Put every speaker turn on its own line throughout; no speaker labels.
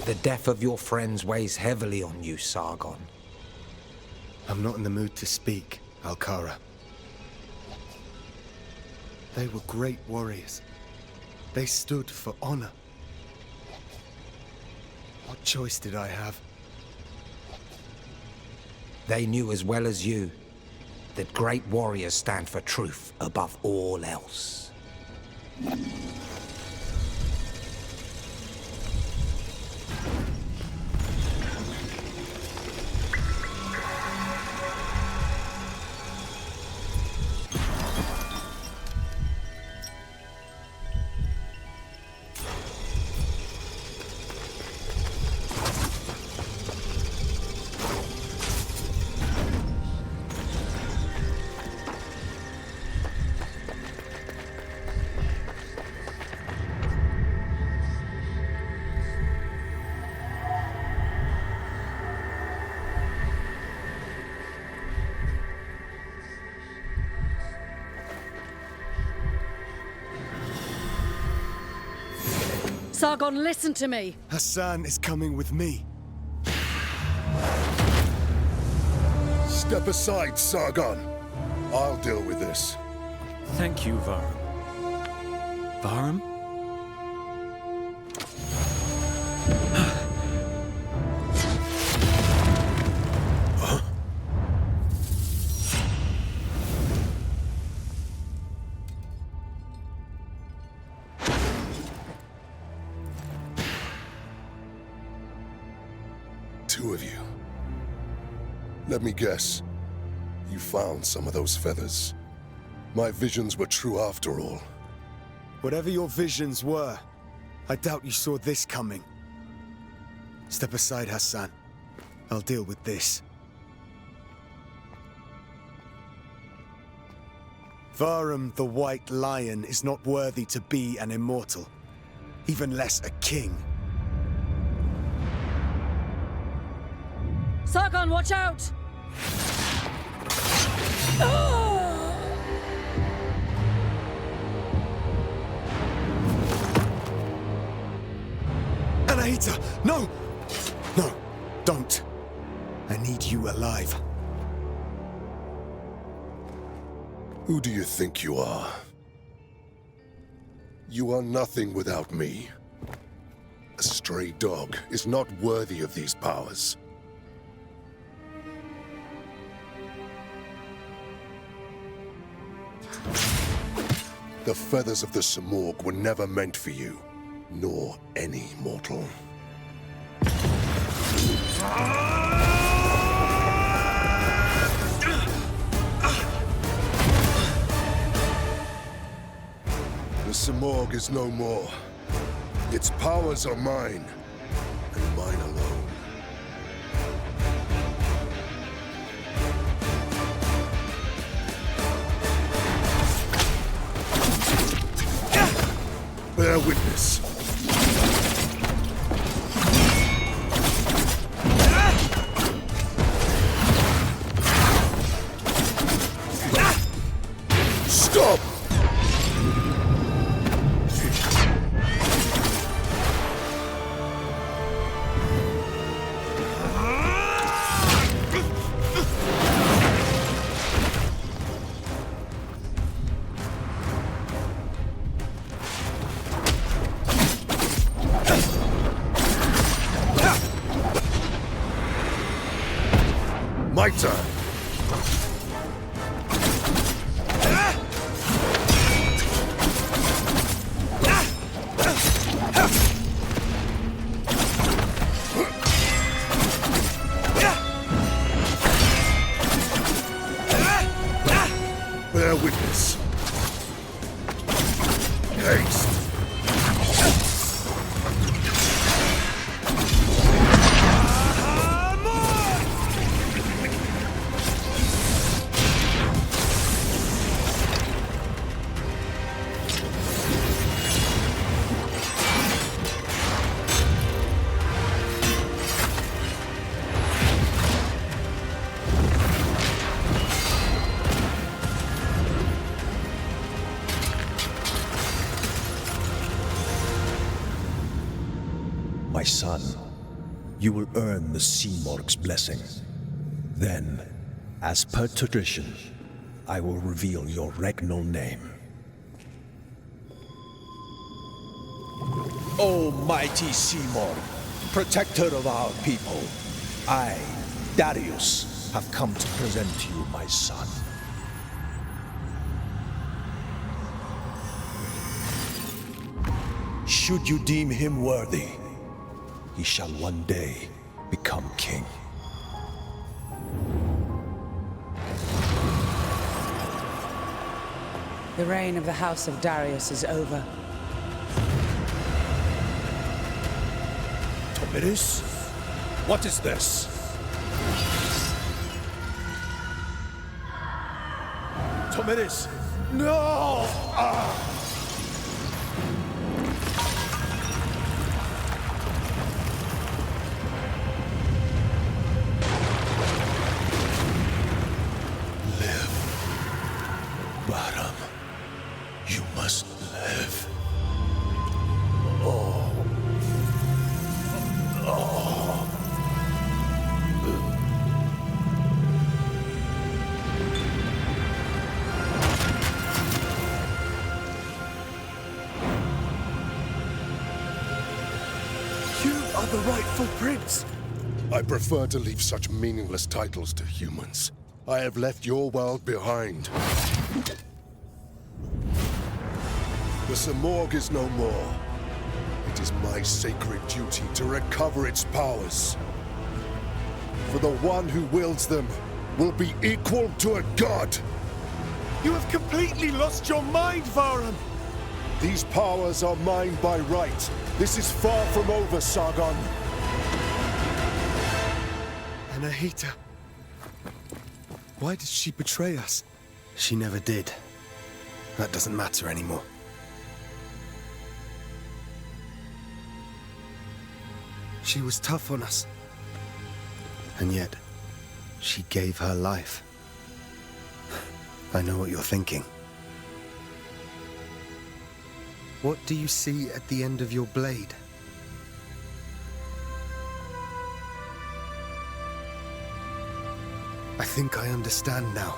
The death of your friends weighs heavily on you, Sargon.
I'm not in the mood to speak, Alkara. They were great warriors. They stood for honor. What choice did I have?
They knew as well as you that great warriors stand for truth above all else.
Sargon, listen to me!
Ghassan is coming with me.
Step aside, Sargon. I'll deal with this.
Thank you, Varham. Varham?
Two of you. Let me guess. You found some of those feathers. My visions were true after all.
Whatever your visions were, I doubt you saw this coming. Step aside, Ghassan. I'll deal with this. Varham the White Lion is not worthy to be an immortal, even less a king.
Sargon, watch out!
Anahita! No! No, don't. I need you alive.
Who do you think you are? You are nothing without me. A stray dog is not worthy of these powers. The feathers of the Simurgh were never meant for you, nor any mortal. The Simurgh is no more. Its powers are mine, and mine alone. Bear witness. Stop! My turn. Bear witness. Haste.
My son, you will earn the Simurgh's blessing. Then, as per tradition, I will reveal your regnal name. O mighty Simurgh, protector of our people, I, Darius, have come to present to you my son. Should you deem him worthy, he shall one day become king.
The reign of the House of Darius is over.
Tomiris? What is this? Tomiris! No! Ah! Varham, you must live. Oh. Oh.
You are the rightful prince.
I prefer to leave such meaningless titles to humans. I have left your world behind. The Simurgh is no more. It is my sacred duty to recover its powers. For the one who wields them will be equal to a god.
You have completely lost your mind, Varham.
These powers are mine by right. This is far from over, Sargon.
Anahita. Why did she betray us? She never did. That doesn't matter anymore. She was tough on us. And yet, she gave her life. I know what you're thinking. What do you see at the end of your blade? I think I understand now.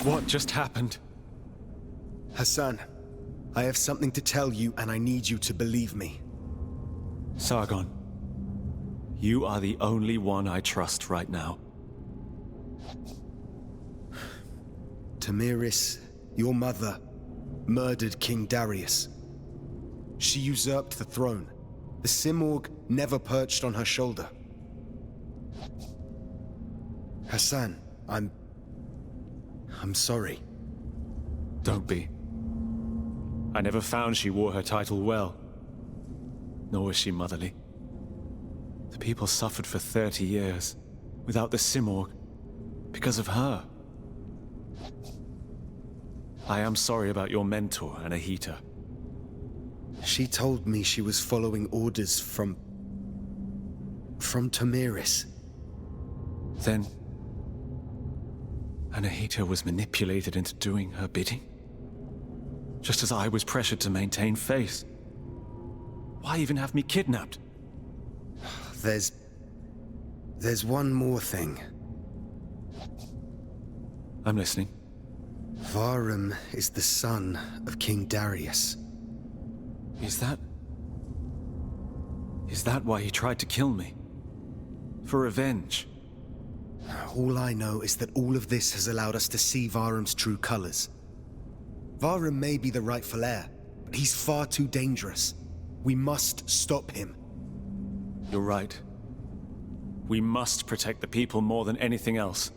What just happened?
Ghassan, I have something to tell you, and I need you to believe me.
Sargon, you are the only one I trust right now.
Tomiris, your mother, murdered King Darius. She usurped the throne. The Simurgh never perched on her shoulder. Ghassan, I'm sorry.
Don't be. I never found she wore her title well. Nor was she motherly. The people suffered for 30 years, without the Simurgh, because of her. I am sorry about your mentor, Anahita.
She told me she was following orders from Tomiris.
Then Anahita was manipulated into doing her bidding? Just as I was pressured to maintain faith. Why even have me kidnapped?
There's one more thing.
I'm listening.
Varham is the son of King Darius.
Is that why he tried to kill me? For revenge?
All I know is that all of this has allowed us to see Varham's true colors. Varham may be the rightful heir, but he's far too dangerous. We must stop him.
You're right. We must protect the people more than anything else.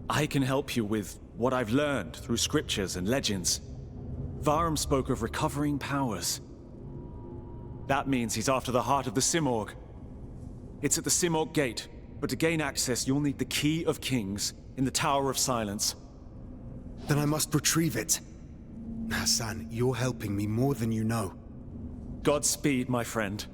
I can help you with what I've learned through scriptures and legends. Varham spoke of recovering powers. That means he's after the heart of the Simurgh. It's at the Simurgh Gate, but to gain access, you'll need the Key of Kings in the Tower of Silence.
Then I must retrieve it. Ghassan, you're helping me more than you know.
Godspeed, my friend.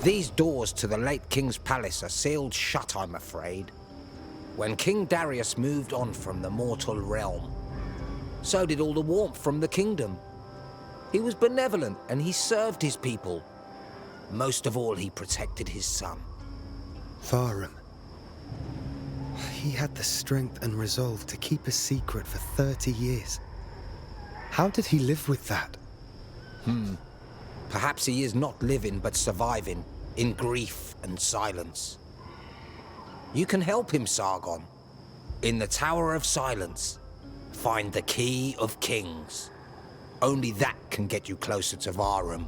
These doors to the late king's palace are sealed shut, I'm afraid. When King Darius moved on from the mortal realm, so did all the warmth from the kingdom. He was benevolent and he served his people. Most of all, he protected his son.
Varham. He had the strength and resolve to keep a secret for 30 years. How did he live with that?
Perhaps he is not living but surviving, in grief and silence. You can help him, Sargon. In the Tower of Silence, find the Key of Kings. Only that can get you closer to Varham.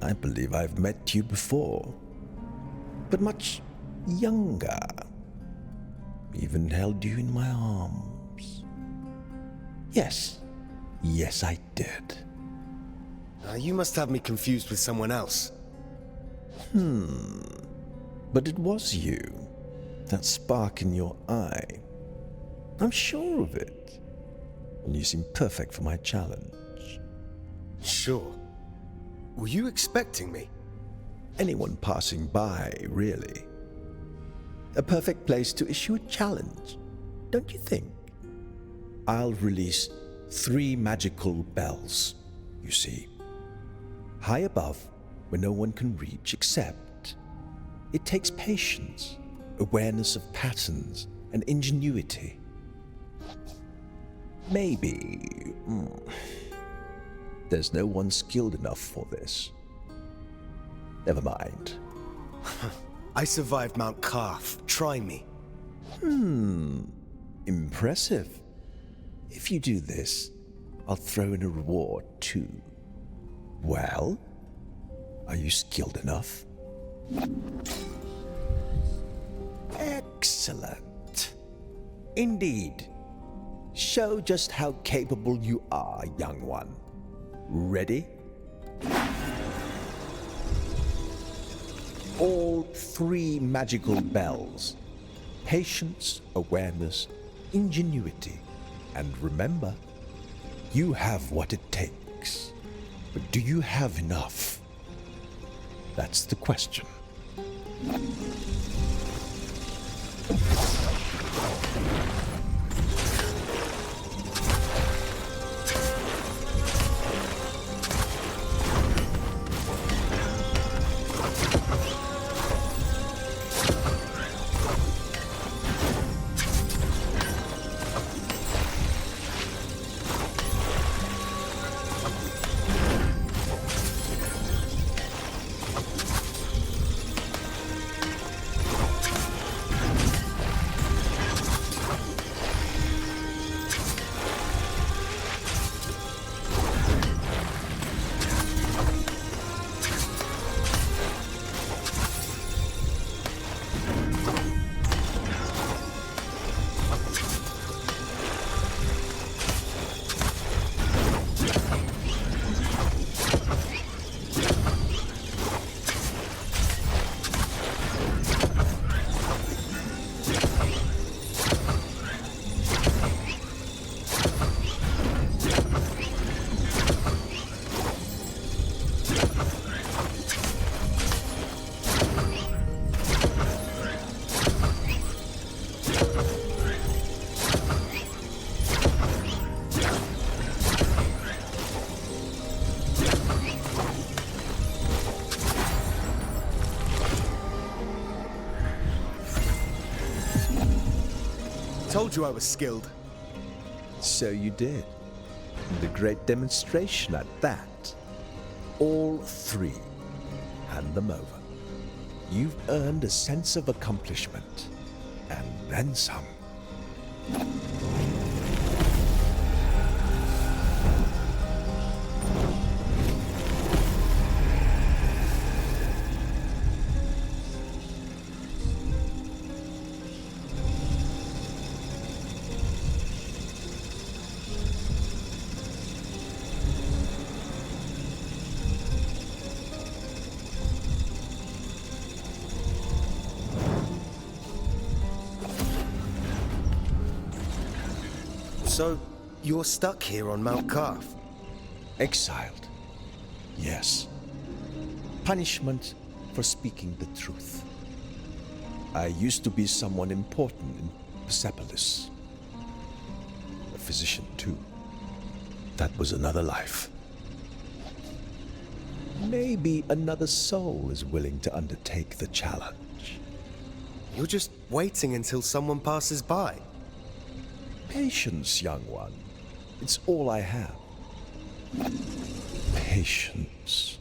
I believe I've met you before, but much younger. Even held you in my arms. Yes, I did.
You must have me confused with someone else.
But it was you. That spark in your eye. I'm sure of it. And you seem perfect for my challenge.
Sure. Were you expecting me?
Anyone passing by, really. A perfect place to issue a challenge, don't you think? I'll release 3 magical bells, you see. High above, where no one can reach, except it takes patience, awareness of patterns, and ingenuity. Maybe there's no one skilled enough for this. Never mind.
I survived Mount Kaf. Try me.
Impressive. If you do this, I'll throw in a reward too. Well, are you skilled enough? Excellent. Indeed. Show just how capable you are, young one. Ready? All 3 magical bells. Patience, awareness, ingenuity. And remember, you have what it takes. But do you have enough? That's the question.
Told you I was skilled.
So you did. And a great demonstration at that. All 3. Hand them over. You've earned a sense of accomplishment. And then some.
So, you're stuck here on Mount Karth?
Exiled. Yes. Punishment for speaking the truth. I used to be someone important in Persepolis. A physician, too. That was another life. Maybe another soul is willing to undertake the challenge.
You're just waiting until someone passes by.
Patience, young one. It's all I have. Patience.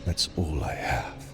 That's all I have.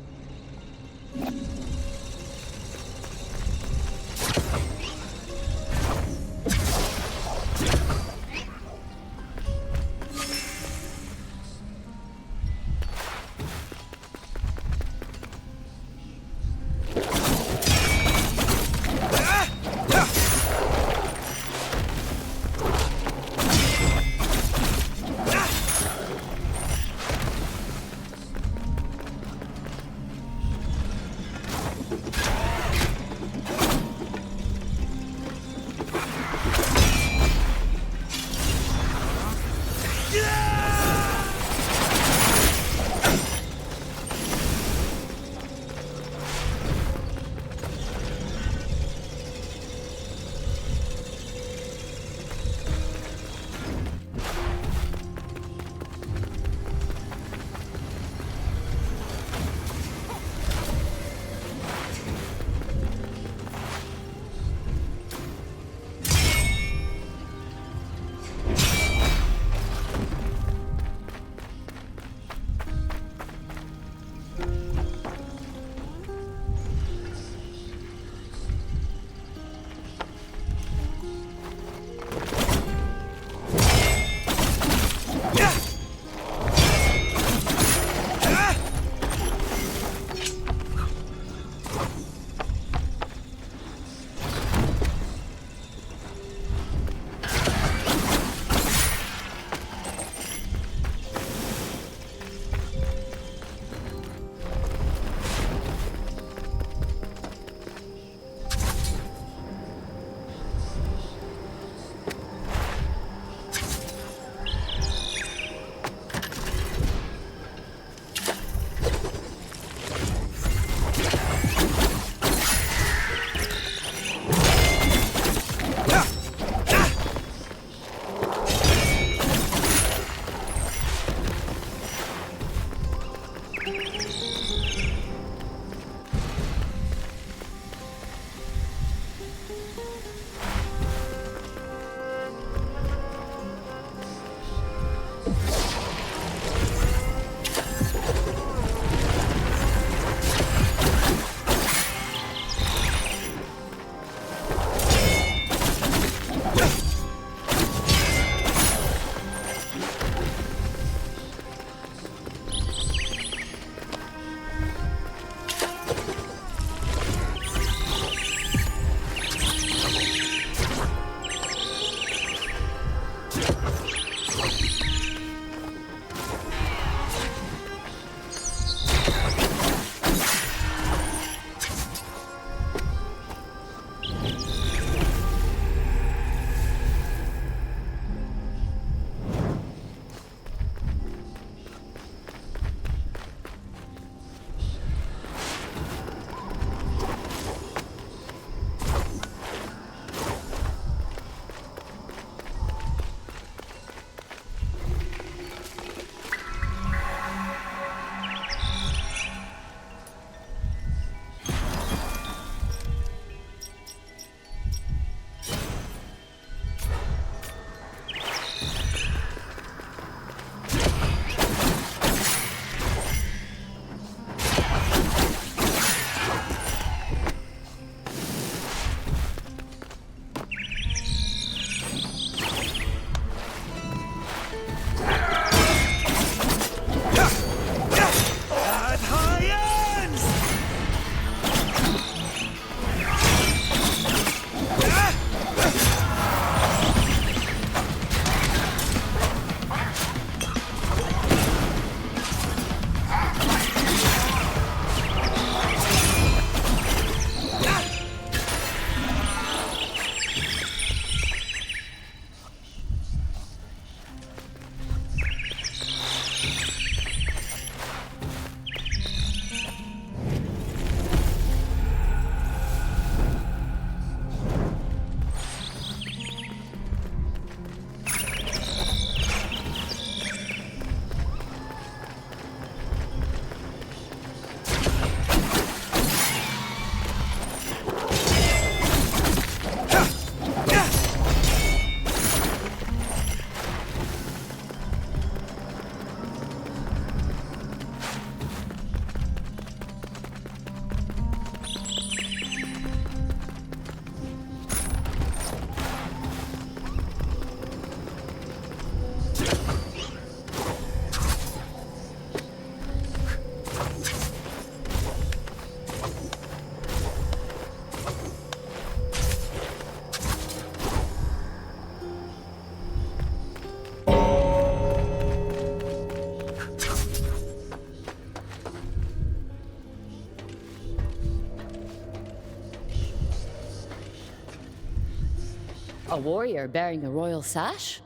A warrior bearing a royal sash?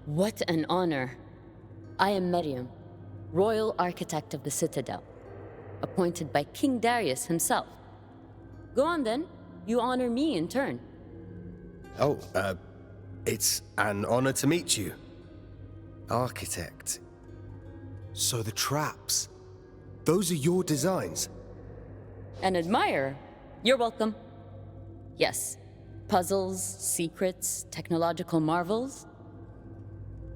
What an honor. I am Maryam, royal architect of the Citadel, appointed by King Darius himself. Go on then, you honor me in turn.
Oh, it's an honor to meet you. Architect. So the traps, those are your designs?
An admirer? You're welcome. Yes, puzzles, secrets, technological marvels.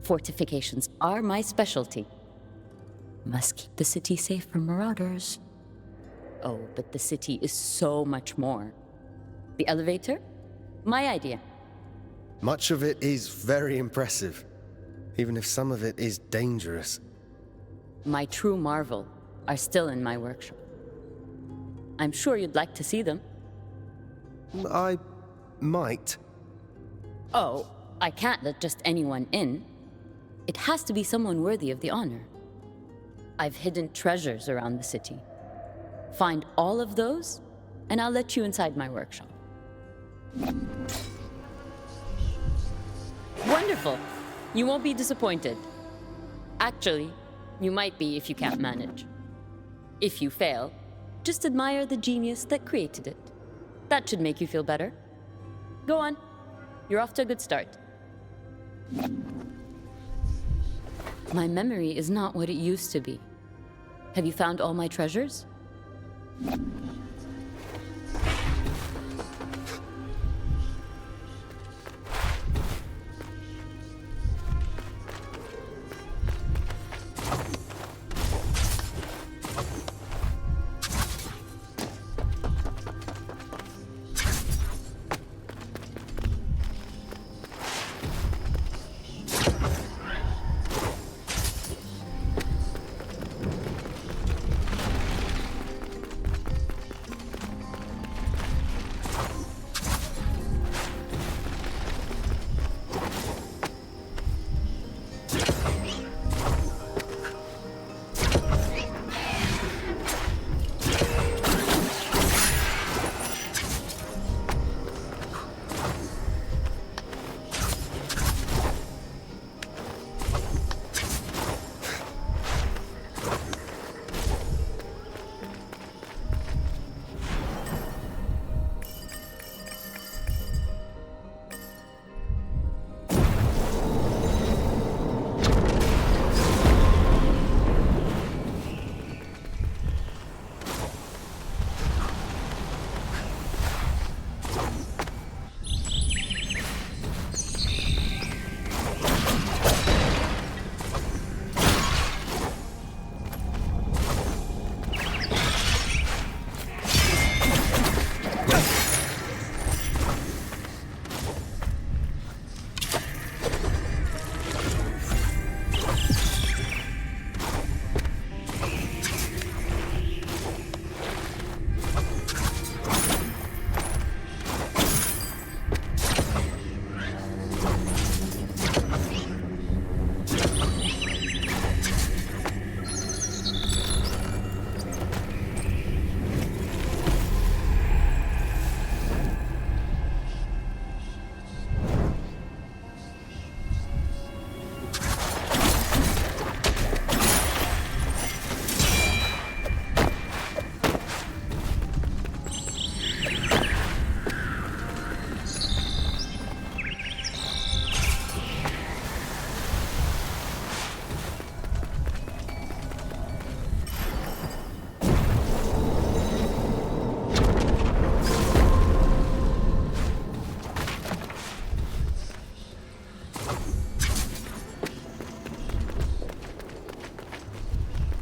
Fortifications are my specialty. Must keep the city safe from marauders. Oh, but the city is so much more. The elevator? My idea.
Much of it is very impressive, even if some of it is dangerous.
My true marvel are still in my workshop. I'm sure you'd like to see them.
I might.
Oh, I can't let just anyone in. It has to be someone worthy of the honor. I've hidden treasures around the city. Find all of those, and I'll let you inside my workshop. Wonderful! You won't be disappointed. Actually, you might be if you can't manage. If you fail, just admire the genius that created it. That should make you feel better. Go on. You're off to a good start. My memory is not what it used to be. Have you found all my treasures?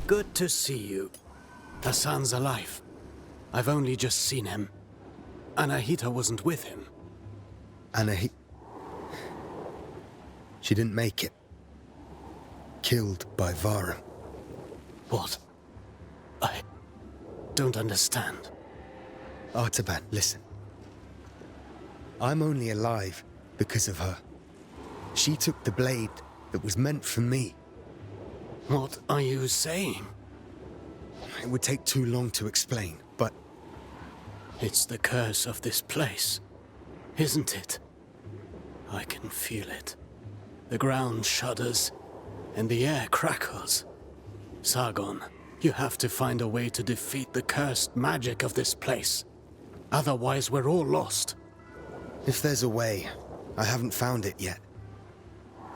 Good to see you. Ghassan's alive. I've only just seen him. Anahita wasn't with him.
She didn't make it. Killed by Varham.
What? I don't understand.
Artaban, listen. I'm only alive because of her. She took the blade that was meant for me.
What are you saying?
It would take too long to explain, but...
It's the curse of this place, isn't it? I can feel it. The ground shudders, and the air crackles. Sargon, you have to find a way to defeat the cursed magic of this place. Otherwise, we're all lost.
If there's a way, I haven't found it yet.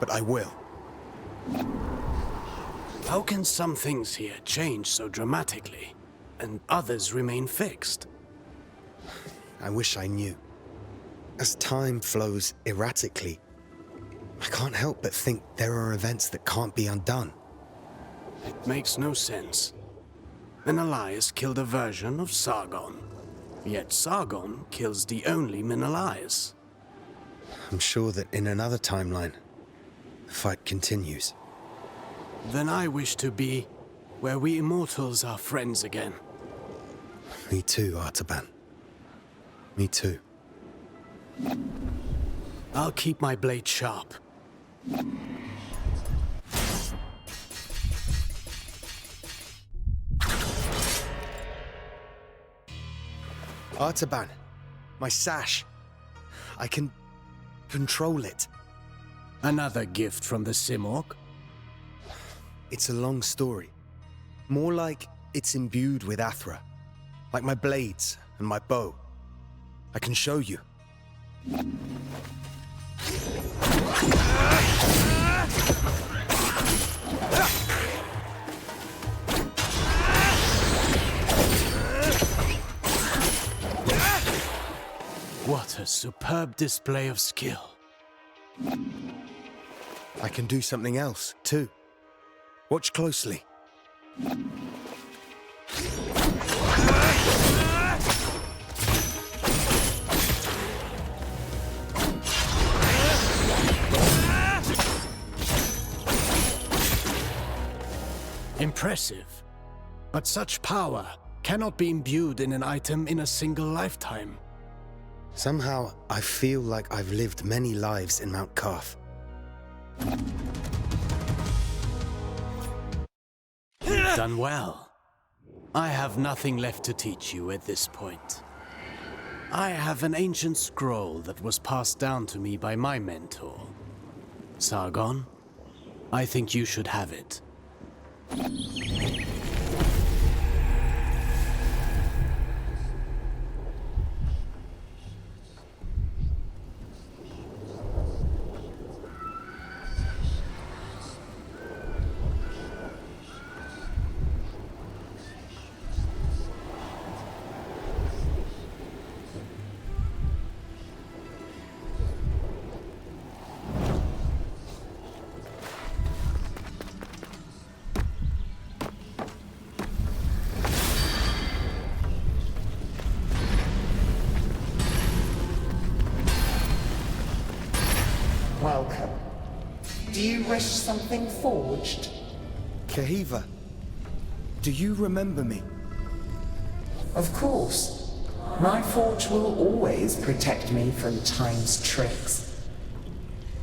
But I will.
How can some things here change so dramatically, and others remain fixed?
I wish I knew. As time flows erratically, I can't help but think there are events that can't be undone.
It makes no sense. Menelaus killed a version of Sargon, yet Sargon kills the only Menelaus.
I'm sure that in another timeline, the fight continues.
Then I wish to be where we immortals are friends again.
Me too, Artaban. Me too.
I'll keep my blade sharp.
Artaban, my sash. I can control it.
Another gift from the Simurgh?
It's a long story. More like it's imbued with Athra. Like my blades and my bow. I can show you.
What a superb display of skill.
I can do something else, too. Watch closely.
Impressive. But such power cannot be imbued in an item in a single lifetime.
Somehow, I feel like I've lived many lives in Mount Karth.
You've done well. I have nothing left to teach you at this point. I have an ancient scroll that was passed down to me by my mentor. Sargon, I think you should have it.
Welcome. Do you wish something forged?
Kaheva, do you remember me?
Of course. My forge will always protect me from time's tricks.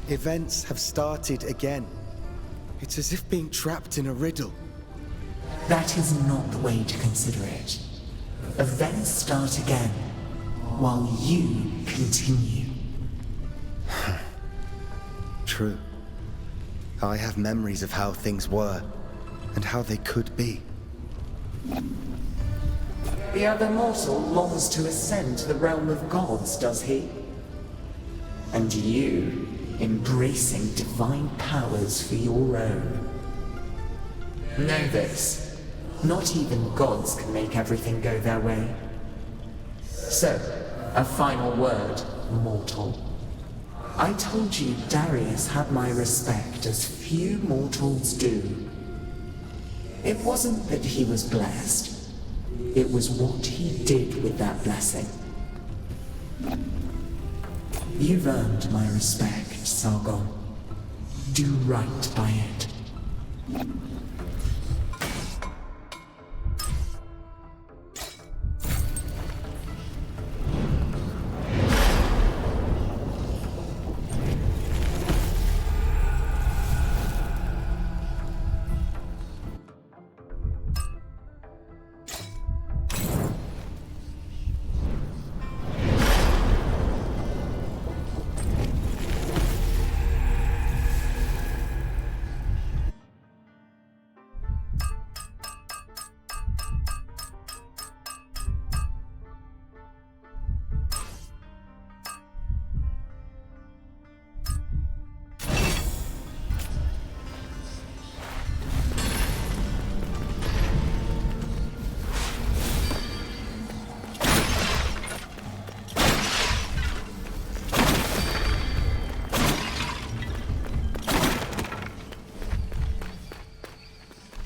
Events have started again. It's as if being trapped in a riddle.
That is not the way to consider it. Events start again, while you continue.
True. I have memories of how things were, and how they could be.
The other mortal longs to ascend to the realm of gods, does he? And you, embracing divine powers for your own. Know this. Not even gods can make everything go their way. So, a final word, mortal. I told you Darius had my respect as few mortals do. It wasn't that he was blessed. It was what he did with that blessing. You've earned my respect, Sargon. Do right by it.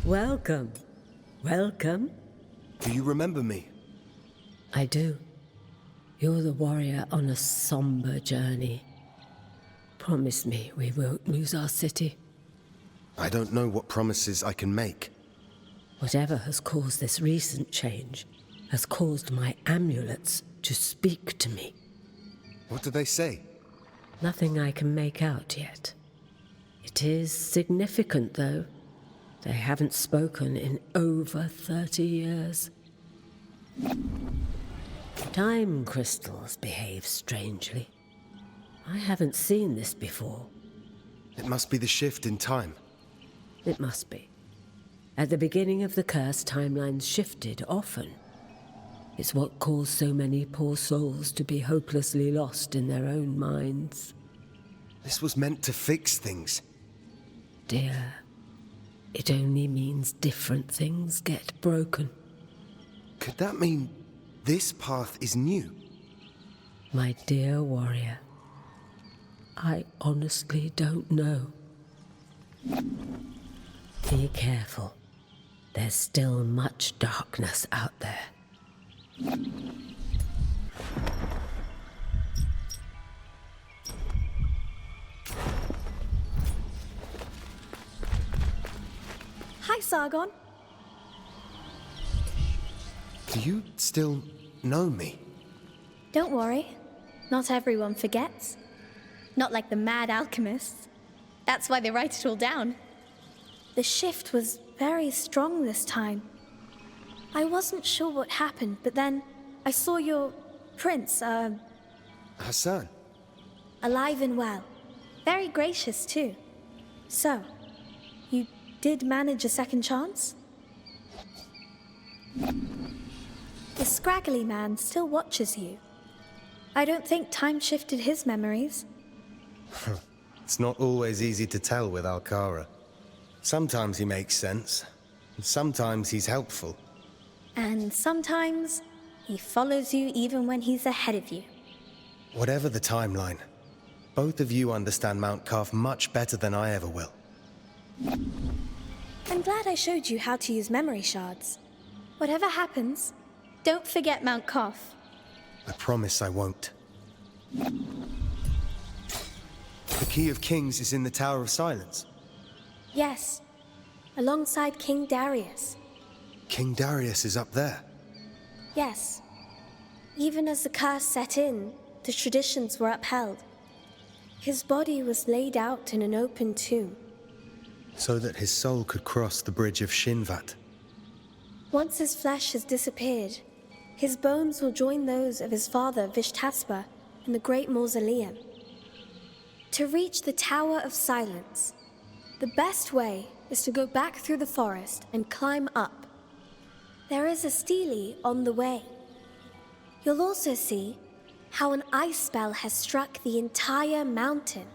Welcome. Welcome.
Do you remember me?
I do. You're the warrior on a somber journey. Promise me we won't lose our city.
I don't know what promises I can make.
Whatever has caused this recent change has caused my amulets to speak to me.
What do they say?
Nothing I can make out yet. It is significant, though. They haven't spoken in over 30 years. Time crystals behave strangely. I haven't seen this before.
It must be the shift in time.
It must be. At the beginning of the curse, timelines shifted often. It's what caused so many poor souls to be hopelessly lost in their own minds.
This was meant to fix things.
Dear, it only means different things get broken.
Could that mean this path is new?
My dear warrior, I honestly don't know. Be careful. There's still much darkness out there.
Hi, Sargon.
Do you still know me?
Don't worry. Not everyone forgets. Not like the mad alchemists. That's why they write it all down. The shift was very strong this time. I wasn't sure what happened, but then I saw your prince,
Ghassan.
alive and well. Very gracious, too. So, you did manage a second chance? The scraggly man still watches you. I don't think time shifted his memories.
It's not always easy to tell with Alkara. Sometimes he makes sense, and sometimes he's helpful.
And sometimes he follows you even when he's ahead of you.
Whatever the timeline, both of you understand Mount Calf much better than I ever will.
I'm glad I showed you how to use memory shards. Whatever happens, don't forget Mount Calf.
I promise I won't. The Key of Kings is in the Tower of Silence.
Yes, alongside King Darius.
King Darius is up there.
Yes. Even as the curse set in, the traditions were upheld. His body was laid out in an open tomb.
So that his soul could cross the bridge of Shinvat.
Once his flesh has disappeared, his bones will join those of his father Vishtaspa in the Great Mausoleum. To reach the Tower of Silence, the best way is to go back through the forest and climb up. There is a stele on the way. You'll also see how an ice spell has struck the entire mountain.